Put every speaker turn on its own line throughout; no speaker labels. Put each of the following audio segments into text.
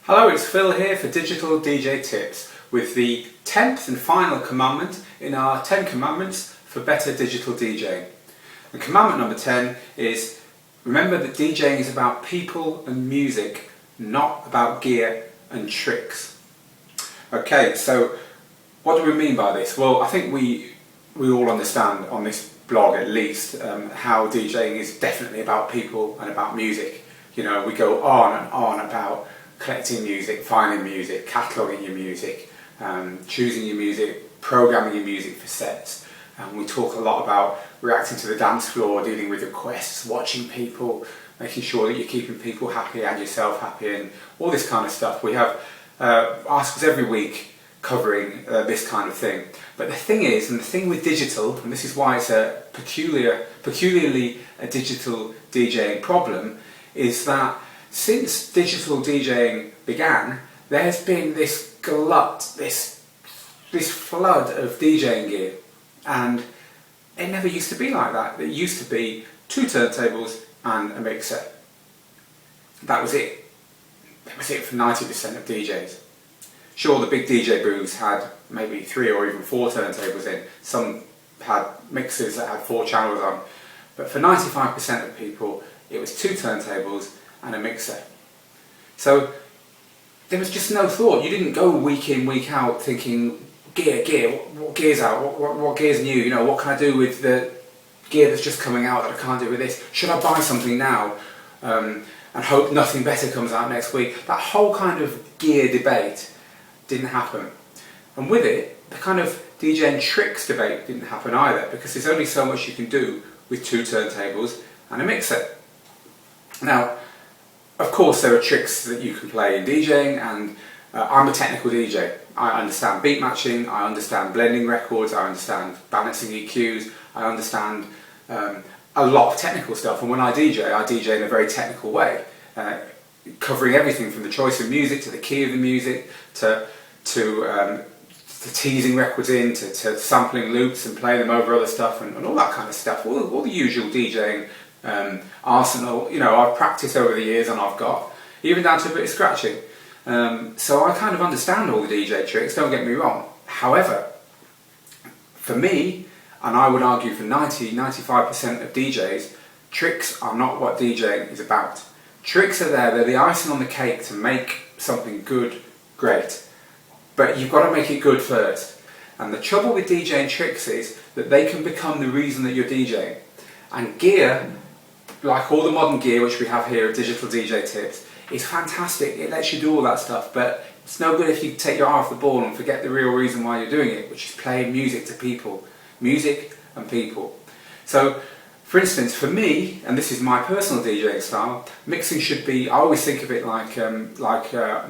Hello, it's Phil here for Digital DJ Tips with the 10th and final commandment in our 10 commandments for better digital DJing. And commandment number 10 is remember that DJing is about people and music, not about gear and tricks. Okay, so what do we mean by this? Well, I think we all understand on this blog at least how DJing is definitely about people and about music. You know, we go on and on about collecting music, finding music, cataloguing your music, choosing your music, programming your music for sets. We talk a lot about reacting to the dance floor, dealing with requests, watching people, making sure that you're keeping people happy and yourself happy and all this kind of stuff. We have articles every week covering this kind of thing. But the thing is, and the thing with digital, and this is why it's a peculiarly a digital DJing problem, is that since digital DJing began, there has been this glut, this flood of DJing gear, and it never used to be like that. It used to be 2 turntables and a mixer. That was it. That was it for 90% of DJs. Sure, the big DJ booths had maybe 3 or even 4 turntables in. Some had mixers that had 4 channels on. But for 95% of people, it was 2 turntables and a mixer. So there was just no thought. You didn't go week in, week out thinking, gear, what gear's out, what gear's new, you know, what can I do with the gear that's just coming out that I can't do with this? Should I buy something now and hope nothing better comes out next week? That whole kind of gear debate didn't happen. And with it, the kind of DJ and tricks debate didn't happen either, because there's only so much you can do with 2 turntables and a mixer. Now, of course there are tricks that you can play in DJing, and I'm a technical DJ. I understand beat matching, I understand blending records, I understand balancing EQs, I understand a lot of technical stuff, and when I DJ in a very technical way, covering everything from the choice of music to the key of the music to teasing records in, to sampling loops and playing them over other stuff and all that kind of stuff, all the usual DJing arsenal. You know, I've practiced over the years and I've got even down to a bit of scratching, so I kind of understand all the DJ tricks, don't get me wrong. However, for me, and I would argue for 90-95% of DJs, tricks are not what DJing is about. Tricks are there, they're the icing on the cake to make something good, great, but you've got to make it good first. And the trouble with DJing tricks is that they can become the reason that you're DJing. And gear, like all the modern gear which we have here at Digital DJ Tips, is fantastic. It lets you do all that stuff, but it's no good if you take your eye off the ball and forget the real reason why you're doing it, which is playing music to people. Music and people. So, for instance, for me, and this is my personal DJing style, mixing should be, I always think of it like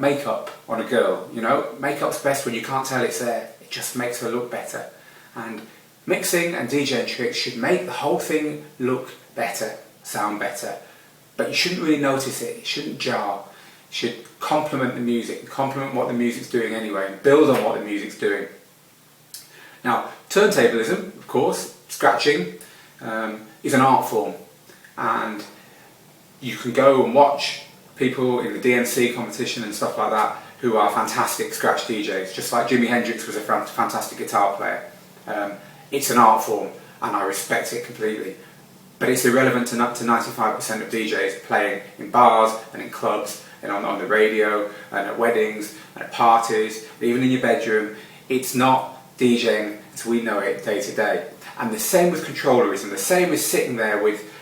makeup on a girl. You know, makeup's best when you can't tell it's there. It just makes her look better. And mixing and DJing tricks should make the whole thing look better, sound better. But you shouldn't really notice it, it shouldn't jar. It should complement the music, complement what the music's doing anyway, and build on what the music's doing. Now, turntablism, of course, scratching, is an art form. And you can go and watch people in the DMC competition and stuff like that who are fantastic scratch DJs, just like Jimi Hendrix was a fantastic guitar player. It's an art form, and I respect it completely. But it's irrelevant to 95% of DJs playing in bars and in clubs and on the radio and at weddings and at parties, even in your bedroom. It's not DJing as we know it day to day. And the same with controllerism, the same as sitting there with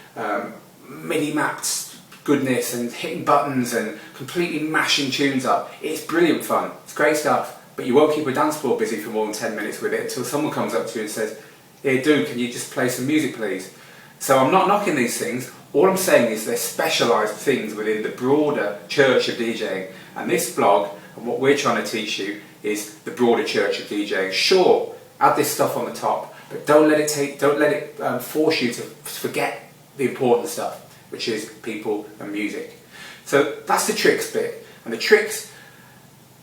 MIDI mapped goodness and hitting buttons and completely mashing tunes up. It's brilliant fun, it's great stuff, but you won't keep a dance floor busy for more than 10 minutes with it until someone comes up to you and says, "Hey dude, can you just play some music please?" So I'm not knocking these things, all I'm saying is they're specialised things within the broader church of DJing, and this blog and what we're trying to teach you is the broader church of DJing. Sure, add this stuff on the top, but don't let it force you to forget the important stuff, which is people and music. So that's the tricks bit, and the tricks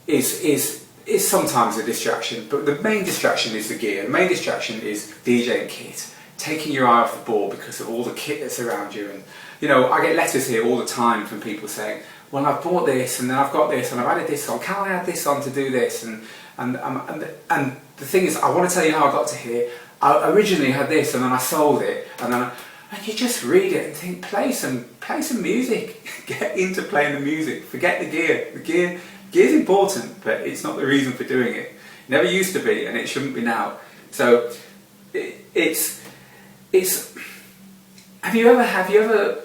is sometimes a distraction, but the main distraction is the gear. The main distraction is DJing kit, taking your eye off the ball because of all the kit that's around you. And you know, I get letters here all the time from people saying, well, I've bought this, and then I've got this, and I've added this on. Can I add this on to do this? And the thing is, I want to tell you how I got to here. I originally had this, and then I sold it, and you just read it and think, play some music. Get into playing the music. Forget the gear. Gear's important, but it's not the reason for doing it. It never used to be, and it shouldn't be now. So it's. Have you ever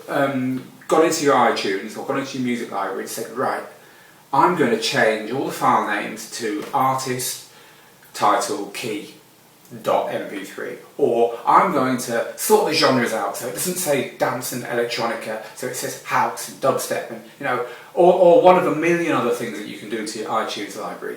got into your iTunes or got into your music library and said, right, I'm going to change all the file names to artist, title, key, .mp3, or I'm going to sort the genres out so it doesn't say dance and electronica, so it says house and dubstep, and or one of a million other things that you can do to your iTunes library,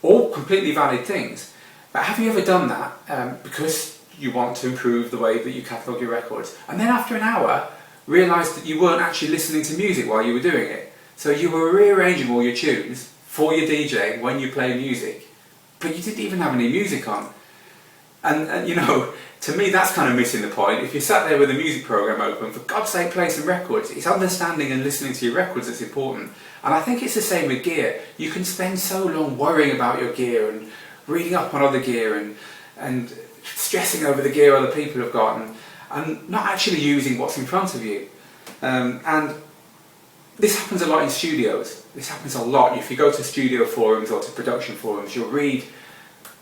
all completely valid things. But have you ever done that because you want to improve the way that you catalogue your records, and then after an hour realised that you weren't actually listening to music while you were doing it? So you were rearranging all your tunes for your DJing when you play music, but you didn't even have any music on. And to me that's kind of missing the point. If you're sat there with a music programme open, for God's sake play some records. It's understanding and listening to your records that's important. And I think it's the same with gear. You can spend so long worrying about your gear and reading up on other gear and stressing over the gear other people have got, and not actually using what's in front of you. And this happens a lot in studios. This happens a lot. If you go to studio forums or to production forums, you'll read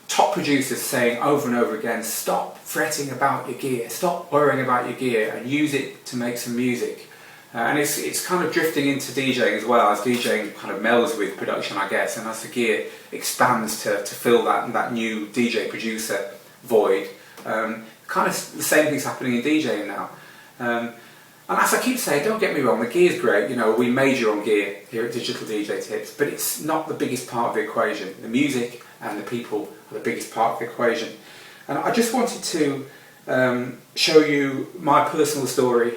top producers saying over and over again, stop fretting about your gear, stop worrying about your gear, and use it to make some music. And it's kind of drifting into DJing as well, as DJing kind of melds with production, I guess, and as the gear expands to fill that new DJ producer void. Kind of the same thing's happening in DJing now. And as I keep saying, don't get me wrong, the gear's great. We major on gear here at Digital DJ Tips, but it's not the biggest part of the equation. The music and the people are the biggest part of the equation. And I just wanted to show you my personal story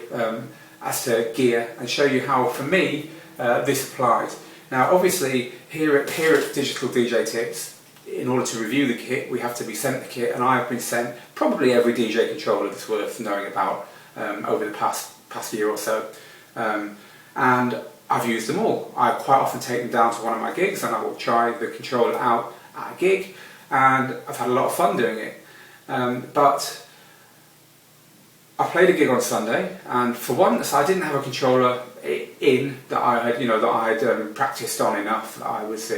as to gear, and show you how, for me, this applies. Now, obviously, here at Digital DJ Tips, in order to review the kit, we have to be sent the kit, and I have been sent probably every DJ controller that's worth knowing about over the past year or so. And I've used them all. I quite often take them down to one of my gigs, and I will try the controller out at a gig, and I've had a lot of fun doing it. But I played a gig on Sunday, and for once I didn't have a controller in that I had practiced on enough, that I was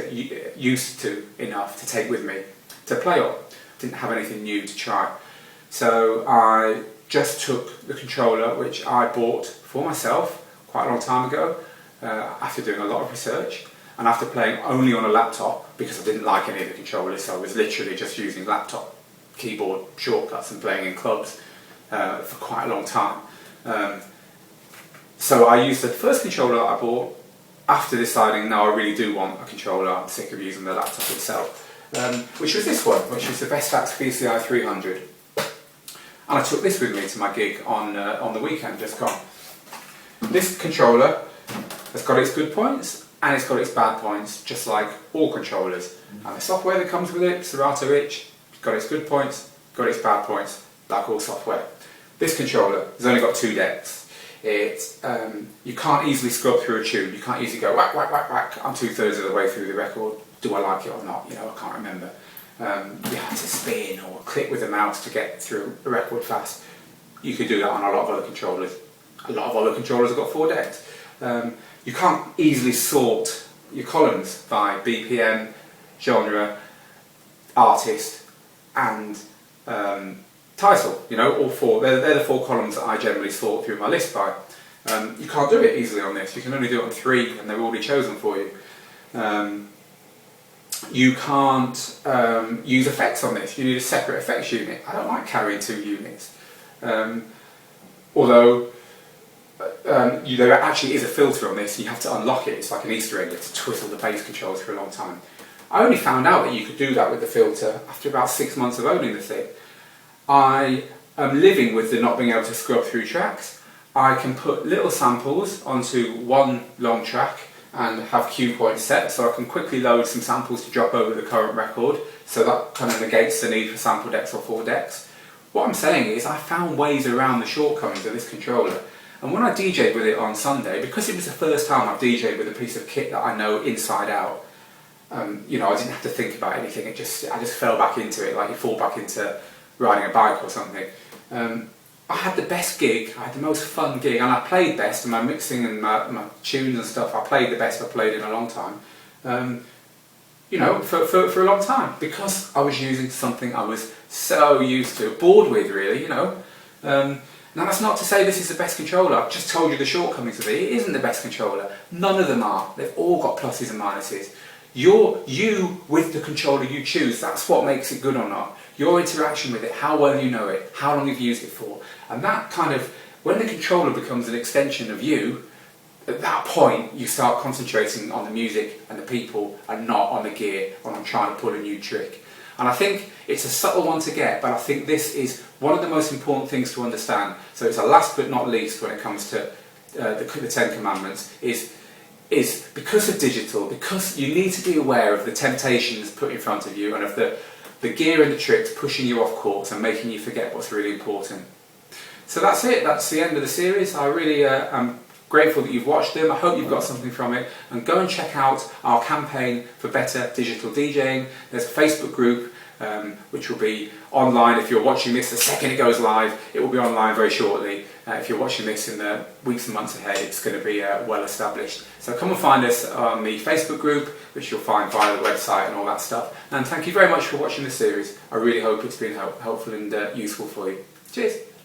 used to enough to take with me to play on. Didn't have anything new to try, so I just took the controller which I bought for myself quite a long time ago, after doing a lot of research and after playing only on a laptop because I didn't like any of the controllers, so I was literally just using laptop keyboard shortcuts and playing in clubs for quite a long time. So I used the first controller that I bought after deciding, no, I really do want a controller, I'm sick of using the laptop itself, which was this one, which was the Vestax PCI 300. And I took this with me to my gig on the weekend just gone. This controller has got its good points and it's got its bad points, just like all controllers. And the software that comes with it, Serato Itch, got its good points, got its bad points, like all software. This controller has only got 2 decks. You can't easily scrub through a tune. You can't easily go whack, whack, whack, whack. I'm 2/3 of the way through the record. Do I like it or not? I can't remember. You have to spin or click with the mouse to get through a record fast. You could do that on a lot of other controllers. A lot of other controllers have got 4 decks. You can't easily sort your columns by BPM, genre, artist, and title. All 4. They're the 4 columns that I generally sort through my list by. You can't do it easily on this. You can only do it on 3, and they're already chosen for you. You can't use effects on this. You need a separate effects unit. I don't like carrying 2 units. Although there actually is a filter on this, and you have to unlock it. It's like an Easter egg. You have to twiddle the bass controls for a long time. I only found out that you could do that with the filter after about 6 months of owning the thing. I am living with the not being able to scrub through tracks. I can put little samples onto one long track and have cue points set, so I can quickly load some samples to drop over the current record, so that kind of negates the need for sample decks or 4 decks. What I'm saying is I found ways around the shortcomings of this controller, And when I DJed with it on Sunday, because it was the first time I've DJed with a piece of kit that I know inside out, you know, I didn't have to think about anything. I just fell back into it, like you fall back into riding a bike or something. I had the best gig, I had the most fun gig, and I played best, and my mixing and my tunes and stuff, I played the best I've played in a long time. You know, for a long time, because I was using something I was so used to, bored with really, you know. Now that's not to say this is the best controller. I've just told you the shortcomings of it. It isn't the best controller. None of them are. They've all got pluses and minuses. You with the controller you choose, that's what makes it good or not. Your interaction with it, how well you know it, how long you've used it for. And that kind of, when the controller becomes an extension of you, at that point you start concentrating on the music and the people and not on the gear or on trying to pull a new trick. And I think it's a subtle one to get, but I think this is one of the most important things to understand. So it's a last but not least when it comes to the Ten Commandments, is because of digital, because you need to be aware of the temptations put in front of you and of the gear and the tricks pushing you off course and making you forget what's really important. So that's it, that's the end of the series. I really am grateful that you've watched them. I hope you've got something from it, and go and check out our campaign for better digital DJing. There's a Facebook group which will be online if you're watching this the second it goes live. It will be online very shortly. If you're watching this in the weeks and months ahead, it's going to be well established. So come and find us on the Facebook group, which you'll find via the website and all that stuff. And thank you very much for watching this series. I really hope it's been helpful and useful for you. Cheers!